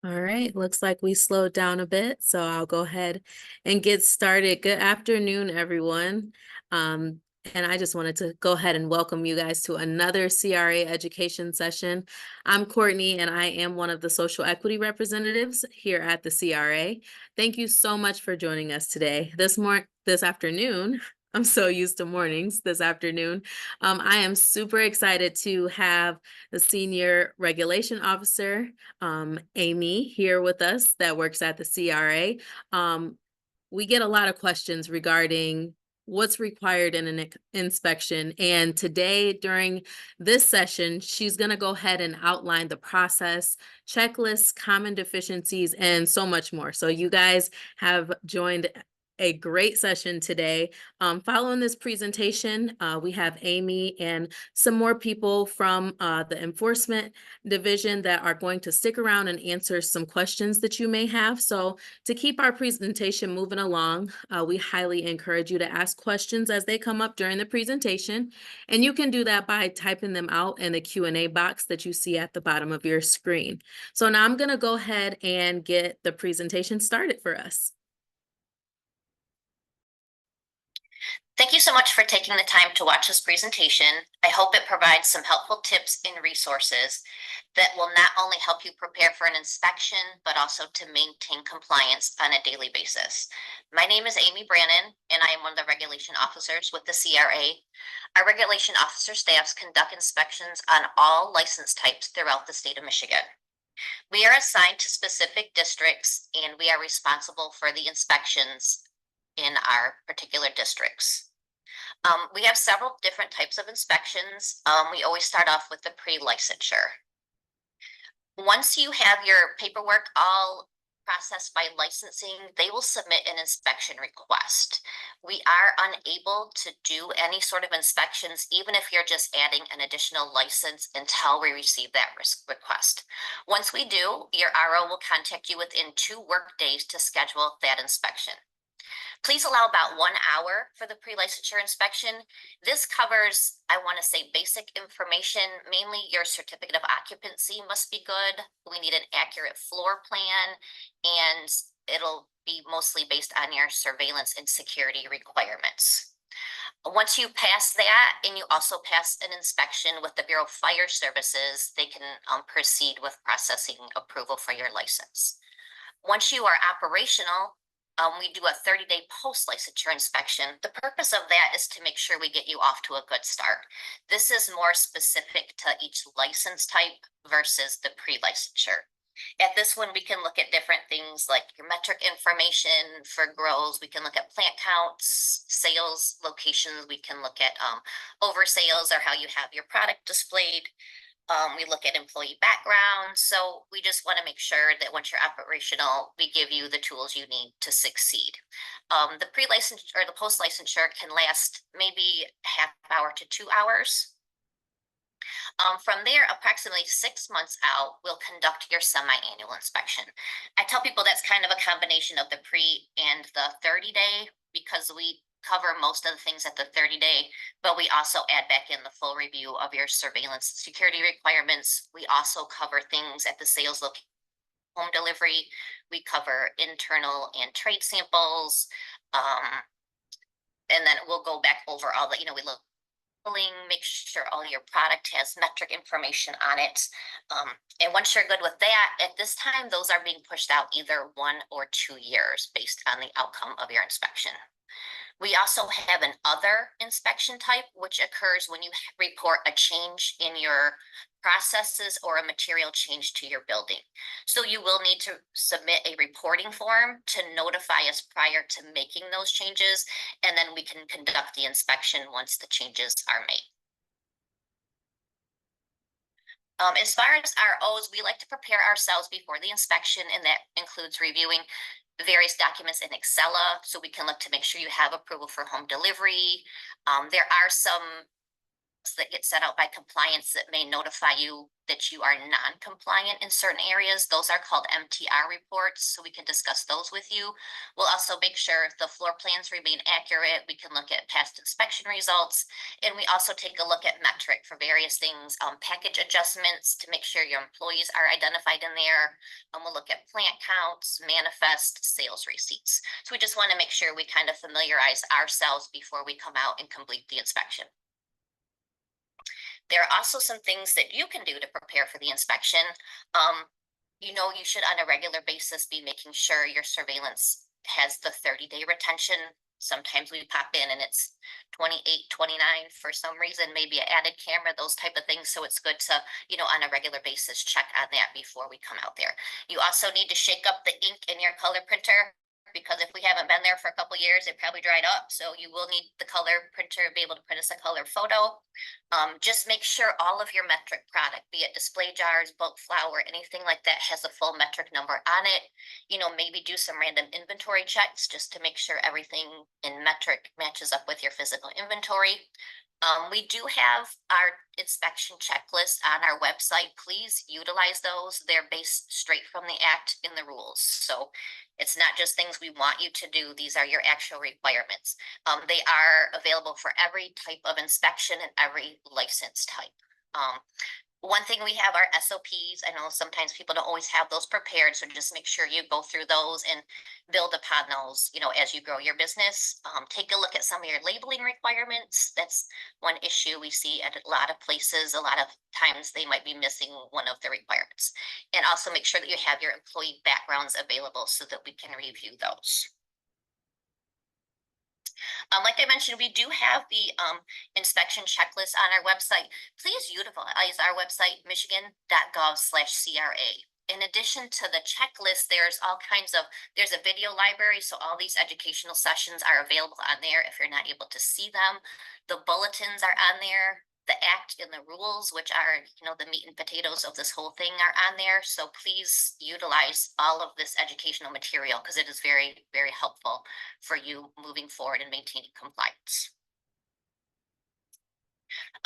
All right, looks like we slowed down a bit, so I'll go ahead and get started. Good afternoon, everyone. Um, and I just wanted to go ahead and welcome you guys to another CRA education session. I'm Courtney, and I am one of the social equity representatives here at the CRA. Thank you so much for joining us today. This afternoon, I'm so used to mornings this afternoon. I am super excited to have the Senior Regulation Officer, Amy, here with us that works at the CRA. We get a lot of questions regarding what's required in an inspection. And today, during this session, she's going to go ahead and outline the process, checklists, common deficiencies, and so much more. So you guys have joined a great session today. Following this presentation, we have Amy and some more people from the enforcement division that are going to stick around and answer some questions that you may have. So to keep our presentation moving along, we highly encourage you to ask questions as they come up during the presentation. And you can do that by typing them out in the Q&A box that you see at the bottom of your screen. So now I'm going to go ahead and get the presentation started for us. Thank you so much for taking the time to watch this presentation. I hope it provides some helpful tips and resources that will not only help you prepare for an inspection, but also to maintain compliance on a daily basis. My name is Amy Brannon, and I am one of the regulation officers with the CRA. Our regulation officer staffs conduct inspections on all license types throughout the state of Michigan. We are assigned to specific districts, and we are responsible for the inspections in our particular districts. We have several different types of inspections. We always start off with the pre-licensure. Once you have your paperwork all processed by licensing, they will submit an inspection request. We are unable to do any sort of inspections, even if you're just adding an additional license, until we receive that request. Once we do, your RO will contact you within 2 work days to schedule that inspection. Please allow about 1 hour for the pre-licensure inspection. This covers, I want to say, basic information. Mainly your certificate of occupancy must be good. We need an accurate floor plan, and it'll be mostly based on your surveillance and security requirements. Once you pass that, and you also pass an inspection with the Bureau of Fire Services, they can proceed with processing approval for your license. Once you are operational, we do a 30-day post-licensure inspection. The purpose of that is to make sure we get you off to a good start. This is more specific to each license type versus the pre-licensure. At this one, we can look at different things like your metric information for grows. We can look at plant counts, sales locations. We can look at oversales, or how you have your product displayed. We look at employee background. So we just want to make sure that once you're operational, we give you the tools you need to succeed. The pre-licensure or the post-licensure can last maybe half hour to 2 hours. From there, approximately 6 months out, we'll conduct your semi-annual inspection. I tell people that's kind of a combination of the pre and the 30-day, because we cover most of the things at the 30-day, but we also add back in the full review of your surveillance security requirements. We also cover things at the sales location, home delivery. We cover internal and trade samples. And then we'll go back over all the, we look, make sure all your product has metric information on it. And once you're good with that, at this time, those are being pushed out either 1 or 2 years based on the outcome of your inspection. We also have an other inspection type, which occurs when you report a change in your processes or a material change to your building. So you will need to submit a reporting form to notify us prior to making those changes, and then we can conduct the inspection once the changes are made. As far as ROs, we like to prepare ourselves before the inspection, and that includes reviewing various documents in Excel, so we can look to make sure you have approval for home delivery. There are some that get set out by compliance that may notify you that you are non-compliant in certain areas. Those are called MTR reports, so we can discuss those with you. We'll also make sure the floor plans remain accurate. We can look at past inspection results, and we also take a look at metric for various things, package adjustments to make sure your employees are identified in there. We'll look at plant counts, manifest, sales receipts. So we just want to make sure we kind of familiarize ourselves before we come out and complete the inspection. There are also some things that you can do to prepare for the inspection. You should on a regular basis be making sure your surveillance has the 30-day retention. Sometimes we pop in and it's 28, 29 for some reason, maybe an added camera, those type of things. So it's good to, on a regular basis, check on that before we come out there. You also need to shake up the ink in your color printer, because if we haven't been there for a couple years, it probably dried up. So you will need the color printer to be able to print us a color photo. Just make sure all of your metric product, be it display jars, bulk flour, anything like that, has a full metric number on it. Maybe do some random inventory checks just to make sure everything in metric matches up with your physical inventory. We do have our inspection checklist on our website. Please utilize those. They're based straight from the act in the rules. So it's not just things we want you to do. These are your actual requirements. They are available for every type of inspection and every license type. One thing we have are SOPs. I know sometimes people don't always have those prepared, so just make sure you go through those and build upon those, as you grow your business. Take a look at some of your labeling requirements. That's one issue we see at a lot of places. A lot of times they might be missing one of the requirements. And also make sure that you have your employee backgrounds available so that we can review those. Like I mentioned, we do have the inspection checklist on our website. Please utilize our website, michigan.gov/CRA. In addition to the checklist, there's a video library. So all these educational sessions are available on there if you're not able to see them. The bulletins are on there. The act and the rules, which are, the meat and potatoes of this whole thing, are on there. So please utilize all of this educational material because it is very, very helpful for you moving forward and maintaining compliance.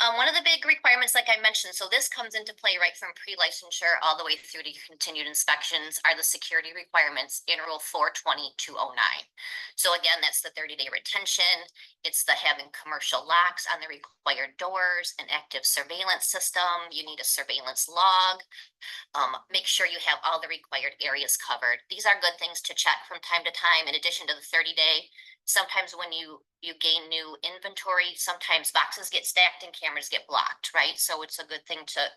One of the big requirements, like I mentioned, so this comes into play right from pre-licensure all the way through to continued inspections, are the security requirements in Rule 420-209. So again, that's the 30-day retention. It's the having commercial locks on the required doors, an active surveillance system. You need a surveillance log. Make sure you have all the required areas covered. These are good things to check from time to time in addition to the 30-day. Sometimes when you gain new inventory, sometimes boxes get stacked and cameras get blocked, right? So it's a good thing to,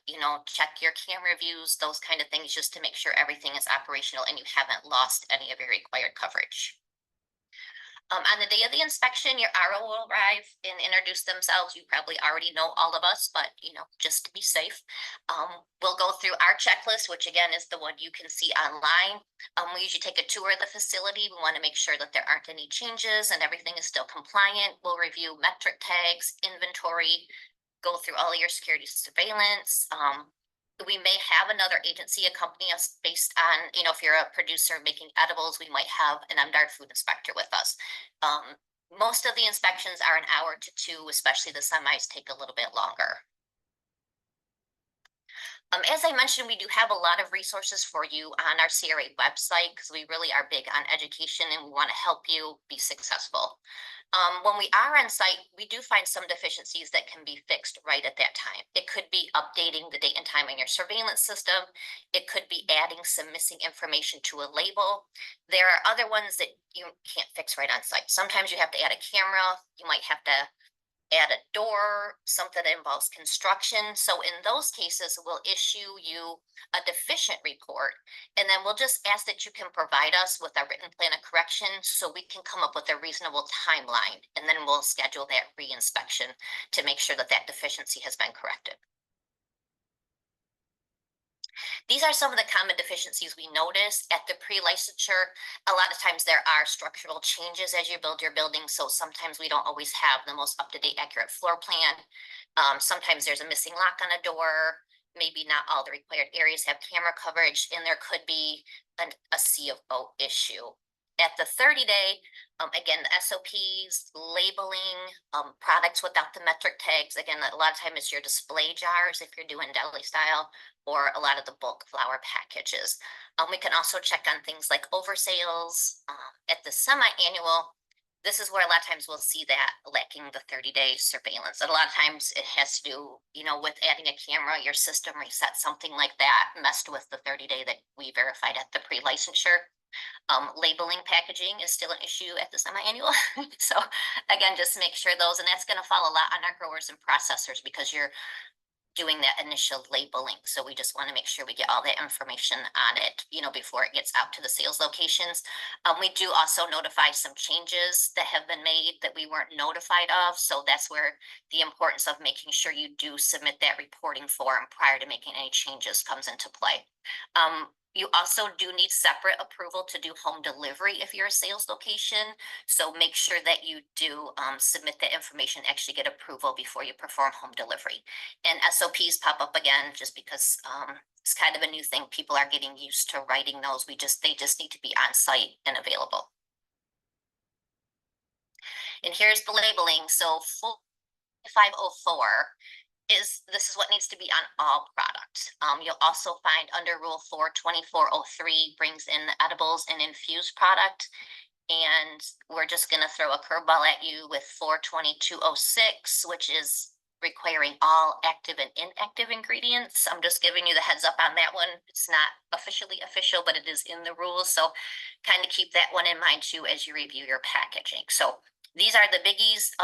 check your camera views, those kind of things, just to make sure everything is operational and you haven't lost any of your required coverage. On the day of the inspection, your RO will arrive and introduce themselves. You probably already know all of us, but just to be safe, we'll go through our checklist, which again is the one you can see online. We usually take a tour of the facility. We want to make sure that there aren't any changes and everything is still compliant. We'll review metric tags, inventory, go through all of your security surveillance. We may have another agency accompany us based on, if you're a producer making edibles, we might have an MDARD food inspector with us. Most of the inspections are an hour to 2, especially the semis take a little bit longer. As I mentioned, we do have a lot of resources for you on our CRA website because we really are big on education and we want to help you be successful. When we are on site, we do find some deficiencies that can be fixed right at that time. It could be updating the date and time on your surveillance system. It could be adding some missing information to a label. There are other ones that you can't fix right on site. Sometimes you have to add a camera. You might have to add a door, something that involves construction. So in those cases, we'll issue you a deficient report, and then we'll just ask that you can provide us with a written plan of correction so we can come up with a reasonable timeline, and then we'll schedule that re-inspection to make sure that that deficiency has been corrected. These are some of the common deficiencies we notice at the pre-licensure. A lot of times there are structural changes as you build your building, so sometimes we don't always have the most up-to-date accurate floor plan. Sometimes there's a missing lock on a door. Maybe not all the required areas have camera coverage, and there could be a C of O issue. At the 30-day, again, the SOPs, labeling, products without the metric tags. Again, a lot of times it's your display jars if you're doing deli style, or a lot of the bulk flour packages. We can also check on things like oversales. At the semi-annual, this is where a lot of times we'll see that lacking the 30-day surveillance. And a lot of times it has to do, with adding a camera, your system reset, something like that, messed with the 30-day that we verified at the pre-licensure. Labeling packaging is still an issue at the semi-annual. So again, just make sure those, and that's going to fall a lot on our growers and processors because you're doing that initial labeling. So we just want to make sure we get all that information on it, before it gets out to the sales locations. We do also notify some changes that have been made that we weren't notified of. So that's where the importance of making sure you do submit that reporting form prior to making any changes comes into play. You also do need separate approval to do home delivery if you're a sales location. So make sure that you do submit that information, actually get approval before you perform home delivery. And SOPs pop up again just because it's kind of a new thing. People are getting used to writing those. They just need to be on site and available. And here's the labeling. So 504 this is what needs to be on all products. You'll also find under Rule 42403 brings in the edibles and infused product. And we're just going to throw a curveball at you with 42206, which is requiring all active and inactive ingredients. I'm just giving you the heads up on that one. It's not officially official, but it is in the rules. So kind of keep that one in mind too as you review your packaging. So these are the biggies.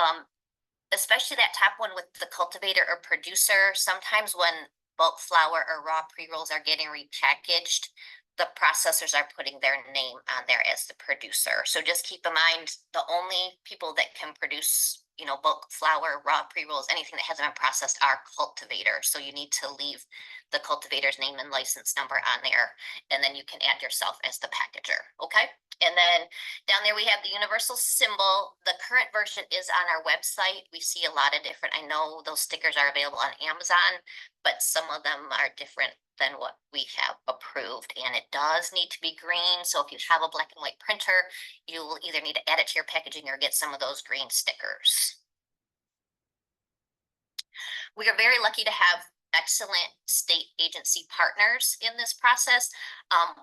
Especially that top one with the cultivator or producer. Sometimes when bulk flour or raw pre-rolls are getting repackaged, the processors are putting their name on there as the producer. So just keep in mind, the only people that can produce, bulk flour, raw pre-rolls, anything that hasn't been processed are cultivators. So you need to leave the cultivator's name and license number on there, and then you can add yourself as the packager, okay? And then down there we have the universal symbol. The current version is on our website. We see a lot of different, I know those stickers are available on Amazon, but some of them are different than what we have approved. And it does need to be green. So if you have a black and white printer, you will either need to add it to your packaging or get some of those green stickers. We are very lucky to have excellent state agency partners in this process.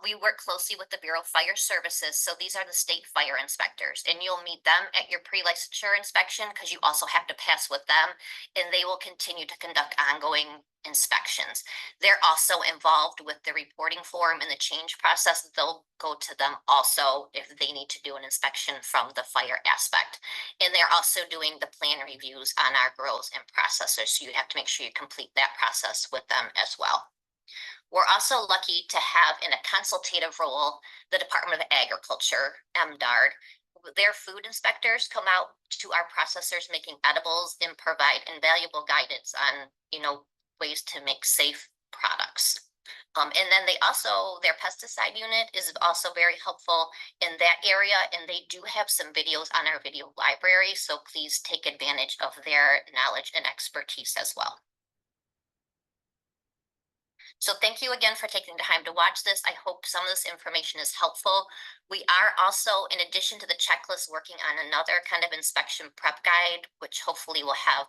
We work closely with the Bureau of Fire Services. So these are the state fire inspectors, and you'll meet them at your pre-licensure inspection because you also have to pass with them, and they will continue to conduct ongoing inspections. They're also involved with the reporting form and the change process. They'll go to them also if they need to do an inspection from the fire aspect. And they're also doing the plan reviews on our grows and processors. So you have to make sure you complete that process with them as well. We're also lucky to have in a consultative role the Department of Agriculture, MDARD. Their food inspectors come out to our processors making edibles and provide invaluable guidance on, ways to make safe products. And then their pesticide unit is also very helpful in that area, and they do have some videos on our video library, so please take advantage of their knowledge and expertise as well. So thank you again for taking the time to watch this. I hope some of this information is helpful. We are also, in addition to the checklist, working on another kind of inspection prep guide, which hopefully will have,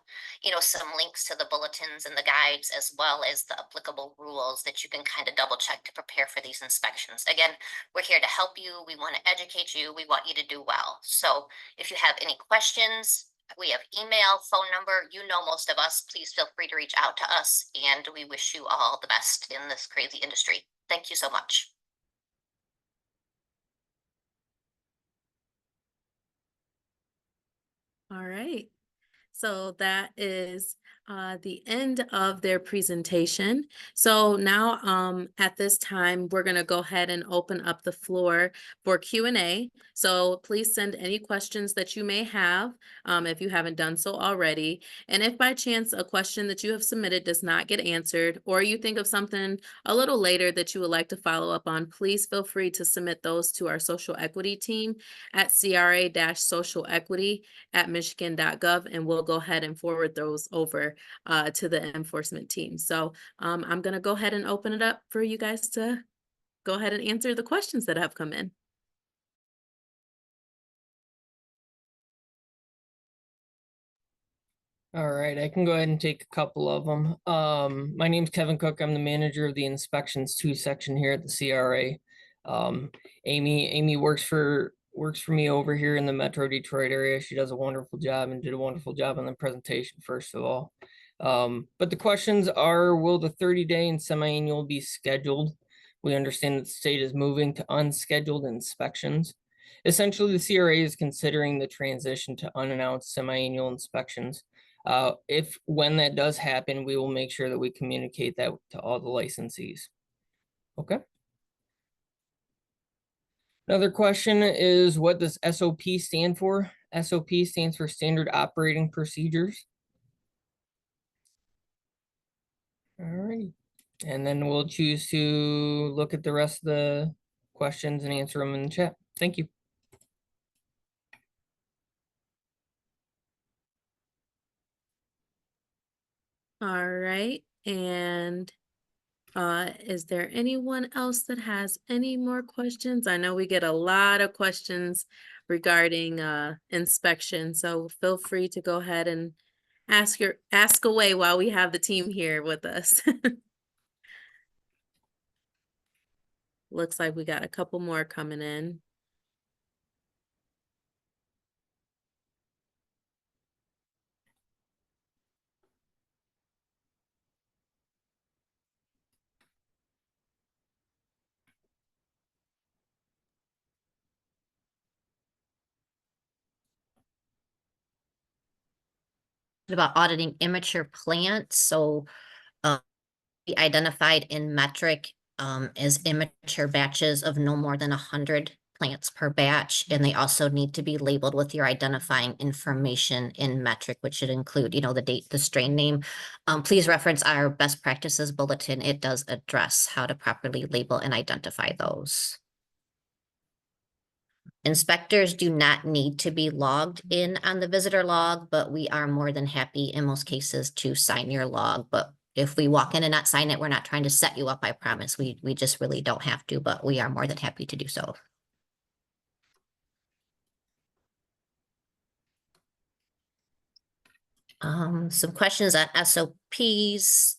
some links to the bulletins and the guides, as well as the applicable rules that you can kind of double check to prepare for these inspections. Again, we're here to help you. We want to educate you. We want you to do well. So if you have any questions, we have email, phone number, most of us. Please feel free to reach out to us, and we wish you all the best in this crazy industry. Thank you so much. All right. So that is the end of their presentation. So now at this time, we're going to go ahead and open up the floor for Q&A. So please send any questions that you may have if you haven't done so already. And if by chance a question that you have submitted does not get answered, or you think of something a little later that you would like to follow up on, please feel free to submit those to our social equity team at CRA-socialequity@michigan.gov, and we'll go ahead and forward those over to the enforcement team. So I'm going to go ahead and open it up for you guys to go ahead and answer the questions that have come in. All right, I can go ahead and take a couple of them. My name's Kevin Cook. I'm the manager of the Inspections 2 section here at the CRA. Amy works for me over here in the Metro Detroit area. She does a wonderful job and did a wonderful job on the presentation, first of all. But the questions are, will the 30-day and semi-annual be scheduled? We understand that the state is moving to unscheduled inspections. Essentially, the CRA is considering the transition to unannounced semi-annual inspections. If when that does happen, we will make sure that we communicate that to all the licensees. Okay. Another question is, what does SOP stand for? SOP stands for Standard Operating Procedures. All right. And then we'll choose to look at the rest of the questions and answer them in the chat. Thank you. All right, and is there anyone else that has any more questions? I know we get a lot of questions regarding inspection, so feel free to go ahead and ask away while we have the team here with us. Looks like we got a couple more coming in. About auditing immature plants, so be identified in metric as immature batches of no more than 100 plants per batch, and they also need to be labeled with your identifying information in metric, which should include, the date, the strain name. Please reference our best practices bulletin. It does address how to properly label and identify those. Inspectors do not need to be logged in on the visitor log, but we are more than happy in most cases to sign your log. But if we walk in and not sign it, we're not trying to set you up, I promise. We just really don't have to, but we are more than happy to do so. Some questions on SOPs.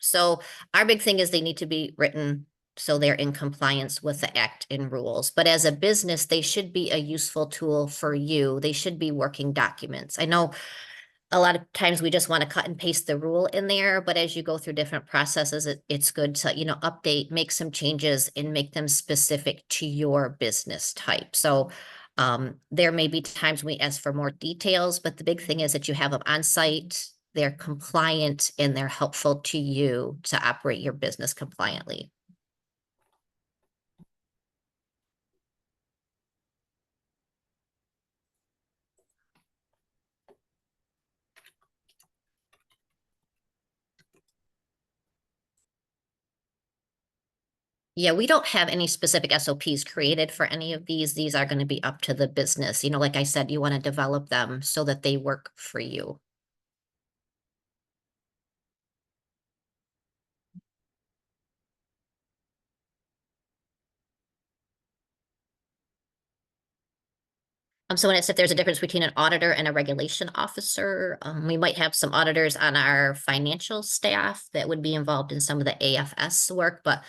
So our big thing is they need to be written so they're in compliance with the act and rules. But as a business, they should be a useful tool for you. They should be working documents. I know a lot of times we just want to cut and paste the rule in there, but as you go through different processes, it's good to, update, make some changes and make them specific to your business type. So there may be times we ask for more details, but the big thing is that you have them on site, they're compliant, and they're helpful to you to operate your business compliantly. Yeah, we don't have any specific SOPs created for any of these. These are going to be up to the business. Like I said, you want to develop them so that they work for you. So when it's if there's a difference between an auditor and a regulation officer, we might have some auditors on our financial staff that would be involved in some of the AFS work, but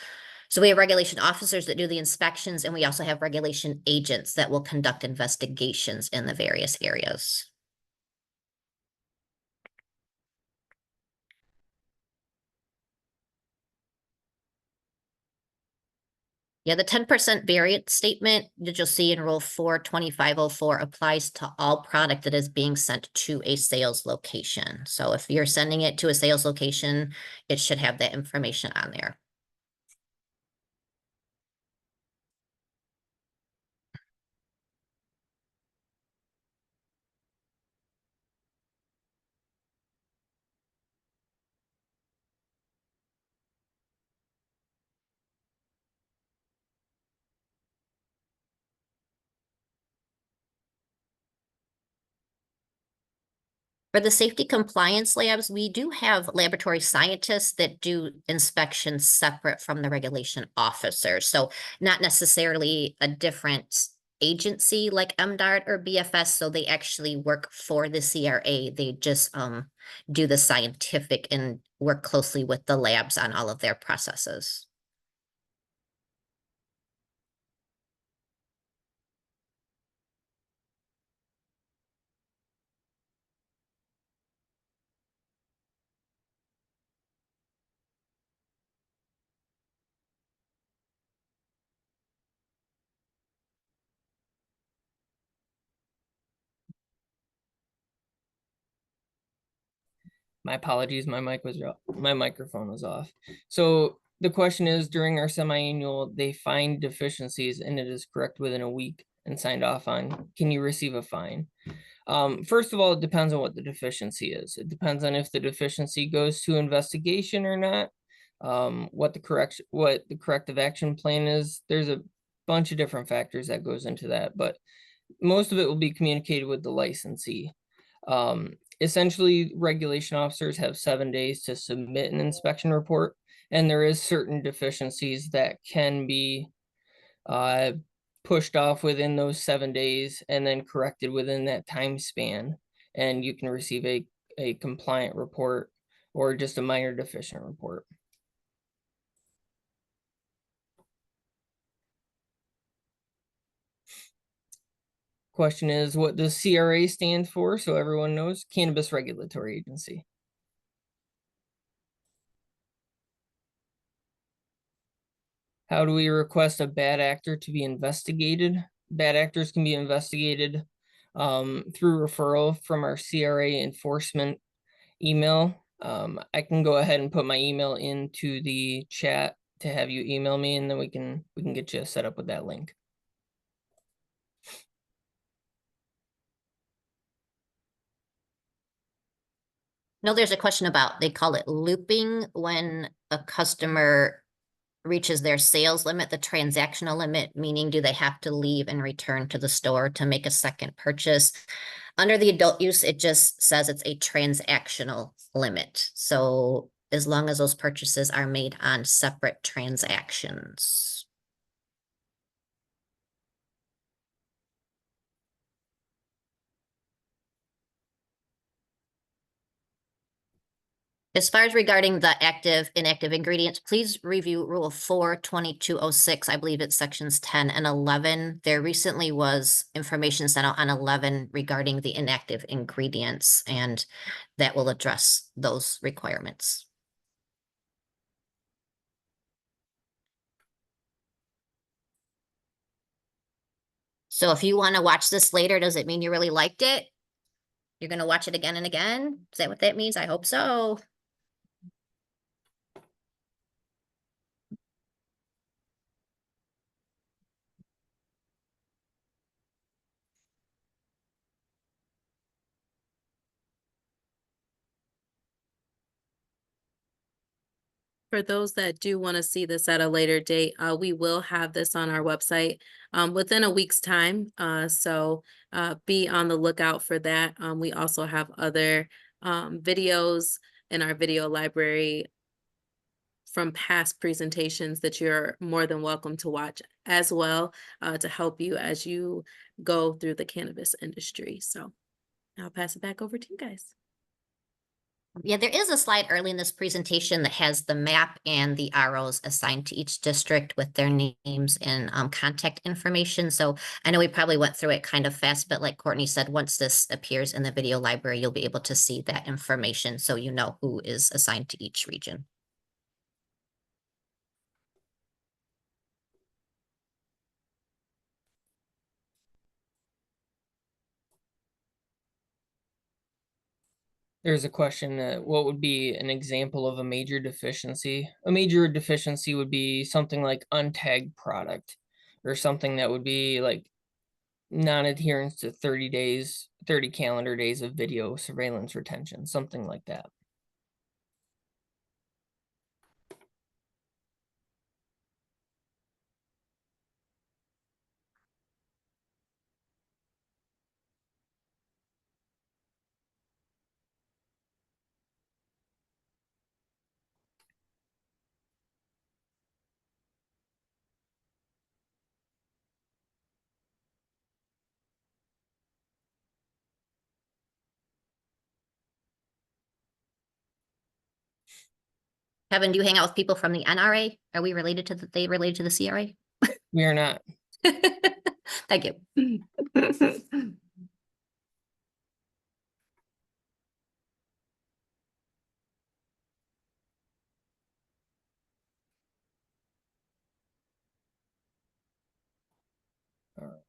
so we have regulation officers that do the inspections, and we also have regulation agents that will conduct investigations in the various areas. Yeah, the 10% variance statement that you'll see in Rule 42504 applies to all product that is being sent to a sales location. So if you're sending it to a sales location, it should have that information on there. For the safety compliance labs, we do have laboratory scientists that do inspections separate from the regulation officers. So not necessarily a different agency like MDART or BFS, so they actually work for the CRA. They just do the scientific and work closely with the labs on all of their processes. My apologies, my microphone was off. So the question is, during our semi-annual, they find deficiencies and it is correct within a week and signed off on. Can you receive a fine? First of all, it depends on what the deficiency is. It depends on if the deficiency goes to investigation or not. What the corrective action plan is. There's a bunch of different factors that goes into that, but most of it will be communicated with the licensee. Essentially, regulation officers have 7 days to submit an inspection report, and there is certain deficiencies that can be pushed off within those 7 days and then corrected within that time span. And you can receive a compliant report or just a minor deficient report. Question is, what does CRA stand for? So everyone knows, Cannabis Regulatory Agency. How do we request a bad actor to be investigated? Bad actors can be investigated through referral from our CRA enforcement email. I can go ahead and put my email into the chat to have you email me, and then we can get you set up with that link. No, there's a question about, they call it looping when a customer reaches their sales limit, the transactional limit, meaning do they have to leave and return to the store to make a second purchase? Under the adult use, it just says it's a transactional limit. So as long as those purchases are made on separate transactions. As far as regarding the active, inactive ingredients, please review Rule 42206. I believe it's sections 10 and 11. There recently was information sent out on 11 regarding the inactive ingredients, and that will address those requirements. So if you want to watch this later, does it mean you really liked it? You're going to watch it again and again? Is that what that means? I hope so. For those that do want to see this at a later date, we will have this on our website within a week's time. So be on the lookout for that. We also have other videos in our video library from past presentations that you're more than welcome to watch as well, to help you as you go through the cannabis industry. So I'll pass it back over to you guys. Yeah, there is a slide early in this presentation that has the map and the arrows assigned to each district with their names and contact information. So I know we probably went through it kind of fast, but like Courtney said, once this appears in the video library, you'll be able to see that information so you know who is assigned to each region. There's a question, what would be an example of a major deficiency? A major deficiency would be something like untagged product, or something that would be like non-adherence to 30 calendar days of video surveillance retention, something like that. Kevin, do you hang out with people from the NRA? Are we related to they related to the CRA? We are not. Thank you. All right.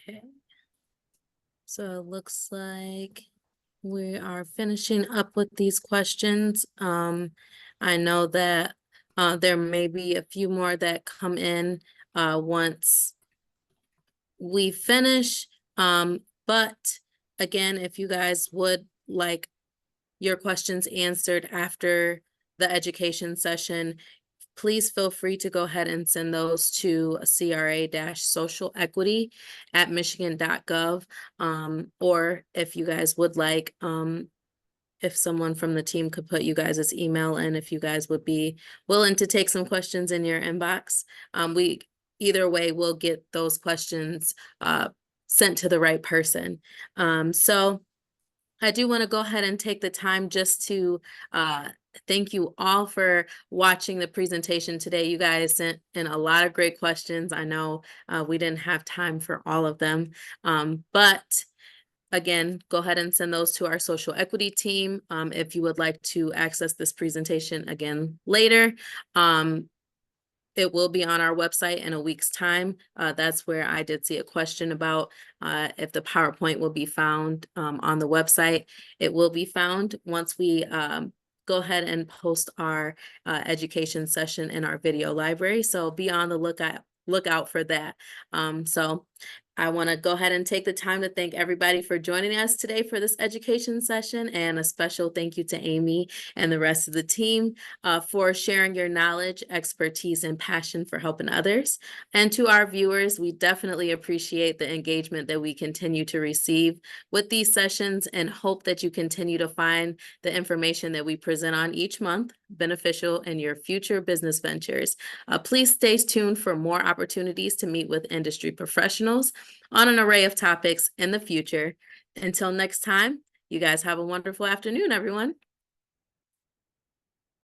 Okay. So it looks like we are finishing up with these questions. I know that there may be a few more that come in once we finish. But again, if you guys would like your questions answered after the education session, please feel free to go ahead and send those to CRA-social equity at michigan.gov. Or if you guys would like, if someone from the team could put you guys' email in, if you guys would be willing to take some questions in your inbox. We either way will get those questions sent to the right person. So I do want to go ahead and take the time just to thank you all for watching the presentation today. You guys sent in a lot of great questions. I know we didn't have time for all of them, but again, go ahead and send those to our social equity team. If you would like to access this presentation again later, it will be on our website in a week's time. That's where I did see a question about if the PowerPoint will be found on the website. It will be found once we go ahead and post our education session in our video library. So be on the lookout for that. So I want to go ahead and take the time to thank everybody for joining us today for this education session, and a special thank you to Amy and the rest of the team for sharing your knowledge, expertise, and passion for helping others. And to our viewers, we definitely appreciate the engagement that we continue to receive with these sessions, and hope that you continue to find the information that we present on each month beneficial in your future business ventures. Please stay tuned for more opportunities to meet with industry professionals on an array of topics in the future. Until next time, you guys have a wonderful afternoon, everyone.